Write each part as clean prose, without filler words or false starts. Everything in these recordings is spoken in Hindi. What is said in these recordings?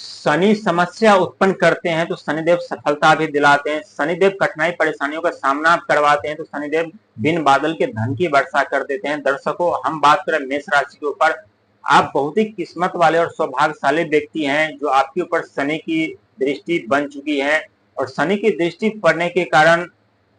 शनि समस्या उत्पन्न करते हैं तो शनिदेव सफलता भी दिलाते हैं। शनिदेव कठिनाई परेशानियों का सामना करवाते हैं तो शनिदेव बिन बादल के धन की वर्षा कर देते हैं। दर्शकों, हम बात करें मेष राशि के ऊपर, आप बहुत ही किस्मत वाले और सौभाग्यशाली व्यक्ति हैं जो आपके ऊपर शनि की दृष्टि बन चुकी है। और शनि की दृष्टि पड़ने के कारण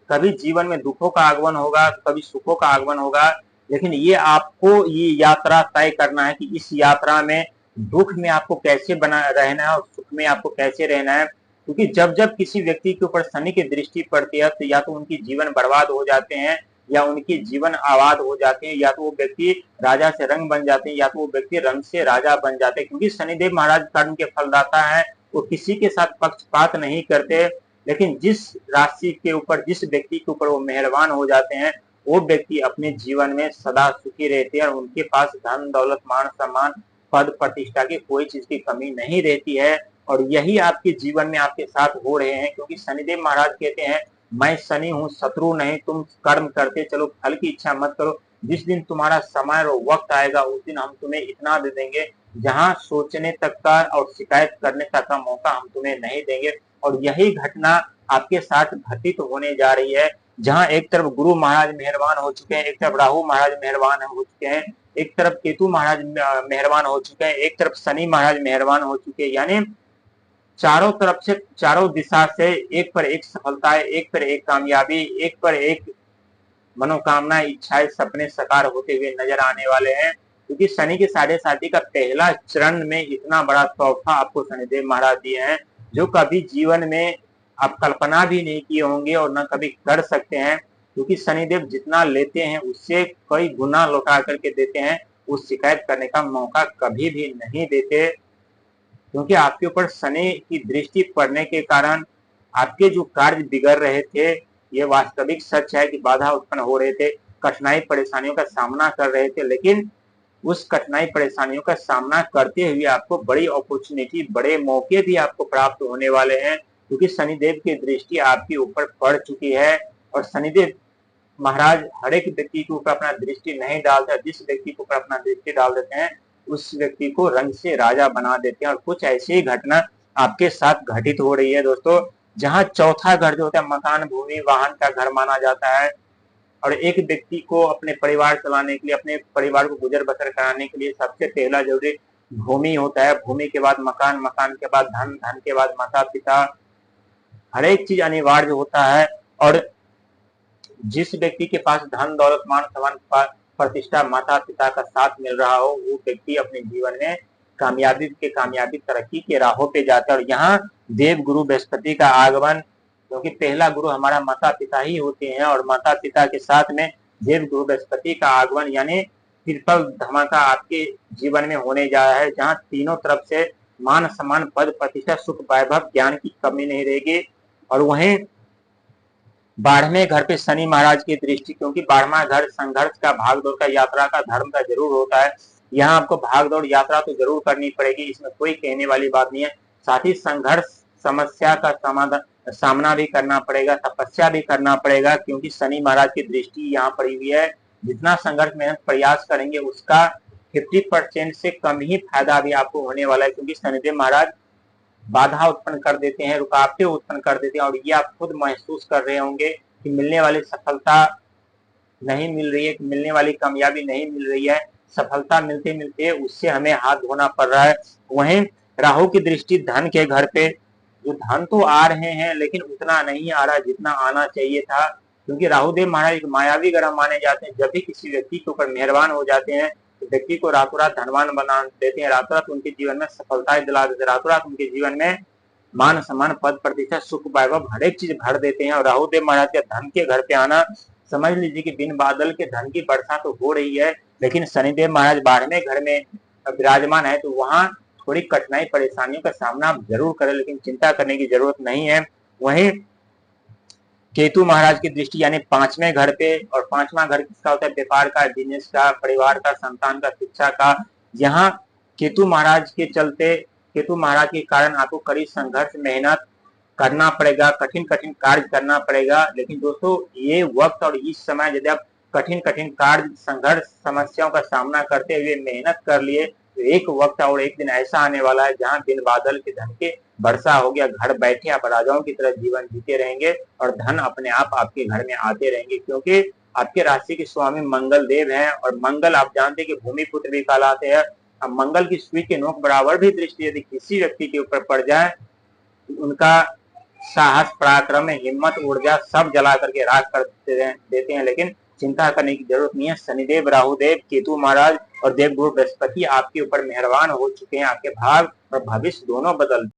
कभी जीवन में दुखों का आगमन होगा, कभी सुखों का आगमन होगा, लेकिन ये आपको ये यात्रा तय करना है कि इस यात्रा में दुख में आपको कैसे बना रहना है और सुख में आपको कैसे रहना है। क्योंकि जब जब किसी व्यक्ति के ऊपर शनि की दृष्टि पड़ती है तो या तो उनकी जीवन बर्बाद हो जाते हैं, या उनकी जीवन आबाद हो जाते हैं, या तो वो व्यक्ति राजा से रंग बन जाते हैं, या तो वो व्यक्ति रंग से राजा बन जाते हैं। क्योंकि शनिदेव महाराज कर्म के फलदाता है, वो किसी के साथ पक्षपात नहीं करते। लेकिन जिस राशि के ऊपर, जिस व्यक्ति के ऊपर वो मेहरबान हो जाते हैं, वो व्यक्ति अपने जीवन में सदा सुखी रहते हैं और उनके पास धन दौलत मान सम्मान पद प्रतिष्ठा की कोई चीज की कमी नहीं रहती है। और यही आपके जीवन में आपके साथ हो रहे हैं, क्योंकि शनिदेव महाराज कहते हैं, मैं शनि हूँ शत्रु नहीं, तुम कर्म करते चलो, फल की इच्छा मत करो। जिस दिन तुम्हारा समय और वक्त आएगा उस दिन हम तुम्हें इतना दे देंगे जहां सोचने तक का और शिकायत करने तक का मौका हम तुम्हें नहीं देंगे। और यही घटना आपके साथ घटित होने जा रही है, जहां एक तरफ गुरु महाराज मेहरबान हो चुके हैं, एक तरफ राहु महाराज मेहरबान हो चुके हैं, एक तरफ केतु महाराज मेहरबान हो चुके हैं, एक तरफ शनि महाराज मेहरबान हो चुके हैं। यानी चारों तरफ से, चारों दिशा से एक पर एक सफलताएं, एक पर एक कामयाबी, एक पर एक मनोकामना इच्छाएं सपने साकार होते हुए नजर आने वाले हैं। क्योंकि शनि के साढ़े साथी का पहला चरण में इतना बड़ा तोहफा आपको शनिदेव महाराज दिए हैं जो कभी जीवन में आप कल्पना भी नहीं किए होंगे और न कभी कर सकते हैं। क्योंकि शनिदेव जितना लेते हैं उससे कई गुना लौटा करके देते हैं, उस शिकायत करने का मौका कभी भी नहीं देते। क्योंकि आपके ऊपर शनि की दृष्टि पड़ने के कारण आपके जो कार्य बिगड़ रहे थे, ये वास्तविक सच है कि बाधा उत्पन्न हो रहे थे, कठिनाई परेशानियों का सामना कर रहे थे, लेकिन उस कठिनाई परेशानियों का सामना करते हुए आपको बड़ी अपॉर्चुनिटी, बड़े मौके भी आपको प्राप्त होने वाले हैं। क्योंकि शनिदेव की दृष्टि आपके ऊपर पड़ चुकी है। और शनिदेव महाराज हर एक व्यक्ति के ऊपर अपना दृष्टि नहीं डालते, जिस व्यक्ति के ऊपर अपना दृष्टि डाल देते हैं उस व्यक्ति को रंग से राजा बना देते हैं। और कुछ ऐसी ही घटना आपके साथ घटित हो रही है दोस्तों, जहां चौथा घर जो होता है मकान भूमि वाहन का घर माना जाता है। और एक व्यक्ति को अपने परिवार चलाने के लिए, अपने परिवार को गुजर बसर कराने के लिए सबसे पहला जरूरी भूमि होता है। भूमि के बाद मकान, मकान के बाद धन, धन के बाद माता पिता, हर एक चीज अनिवार्य होता है। और जिस व्यक्ति के पास धन दौलत मान सम्मान प्रतिष्ठा माता पिता का साथ मिल रहा हो, वो व्यक्ति अपने जीवन में कामयाबी तरक्की के राहों पे जाता है। और यहाँ देव गुरु बृहस्पति का आगमन, क्योंकि पहला गुरु हमारा माता पिता ही होते हैं, और माता पिता के साथ में देव गुरु बृहस्पति का आगमन यानी ट्रिपल धमाका आपके जीवन में होने जा रहा है, जहाँ तीनों तरफ से मान सम्मान पद प्रतिष्ठा सुख वैभव ज्ञान की कमी नहीं रहेगी। और वहीं 12वें घर पे शनि महाराज की दृष्टि, क्योंकि 12वां घर संघर्ष का, भागदौड़ का, यात्रा का, धर्म का जरूर होता है। यहाँ आपको भागदौड़ यात्रा तो जरूर करनी पड़ेगी, इसमें कोई कहने वाली बात नहीं है। साथ ही संघर्ष समस्या का समाधान सामना भी करना पड़ेगा, तपस्या भी करना पड़ेगा, क्योंकि शनि महाराज की दृष्टि यहाँ पड़ी हुई है। जितना संघर्ष मेहनत प्रयास करेंगे उसका 50% से कम ही फायदा भी आपको होने वाला है। क्योंकि शनिदेव महाराज बाधा उत्पन्न कर देते हैं, रुकावटें उत्पन्न कर देते हैं, और ये आप खुद महसूस कर रहे होंगे कि मिलने वाली सफलता नहीं मिल रही है, कि मिलने वाली कामयाबी नहीं मिल रही है, सफलता मिलते मिलते उससे हमें हाथ धोना पड़ रहा है। वहीं राहु की दृष्टि धन के घर पे, जो धन तो आ रहे हैं लेकिन उतना नहीं आ रहा जितना आना चाहिए था। क्योंकि राहुदेव महाराज एक मायावी ग्रह माने जाते हैं, जब भी किसी व्यक्ति के ऊपर मेहरबान हो जाते हैं तो व्यक्ति को रातों रात धनवान बना देते हैं, रातों रात उनके जीवन में सफलताएं दिला देते हैं, रातों रात उनके जीवन में मान सम्मान पद प्रतिष्ठा सुख वैभव हर एक चीज भर देते हैं। और राहुदेव महाराज के धन के घर पे आना, समझ लीजिए कि बिन बादल के धन की वर्षा तो हो रही है, लेकिन शनिदेव महाराज 12वें घर में विराजमान है तो वहां थोड़ी कठिनाई परेशानियों का सामना आप जरूर करें, लेकिन चिंता करने की जरूरत नहीं है। वहीं केतु महाराज की दृष्टि यानी 5वें घर पे, और 5वां घर किसका होता है? व्यापार का, बिजनेस का, परिवार का, संतान का, शिक्षा का। यहाँ केतु महाराज के चलते, केतु महाराज के कारण आपको कड़ी संघर्ष मेहनत करना पड़ेगा, कठिन कठिन कार्य करना पड़ेगा। लेकिन दोस्तों ये वक्त और इस समय यदि आप कठिन कठिन कार्य, संघर्ष, समस्याओं का सामना करते हुए मेहनत कर लिए तो एक वक्त और एक दिन ऐसा आने वाला है जहां बिन बादल के धन के वर्षा हो गया, घर बैठे आप राजाओं की तरह जीवन जीते रहेंगे और धन अपने आप आपके घर में आते रहेंगे, क्योंकि आपके राशि के स्वामी मंगल देव हैं और मंगल आप जानते हैं कि भूमि पुत्र भी कहलाते हैं। अब मंगल की सुई के नोक बराबर भी दृष्टि यदि किसी व्यक्ति के ऊपर पड़ जाए, उनका साहस, पराक्रम, हिम्मत, ऊर्जा सब जला करके राख कर देते हैं। लेकिन चिंता करने की जरूरत नहीं है। शनिदेव, राहुदेव, केतु महाराज और देवगुरु बृहस्पति आपके ऊपर मेहरबान हो चुके हैं। आपके भाग और भविष्य दोनों बदल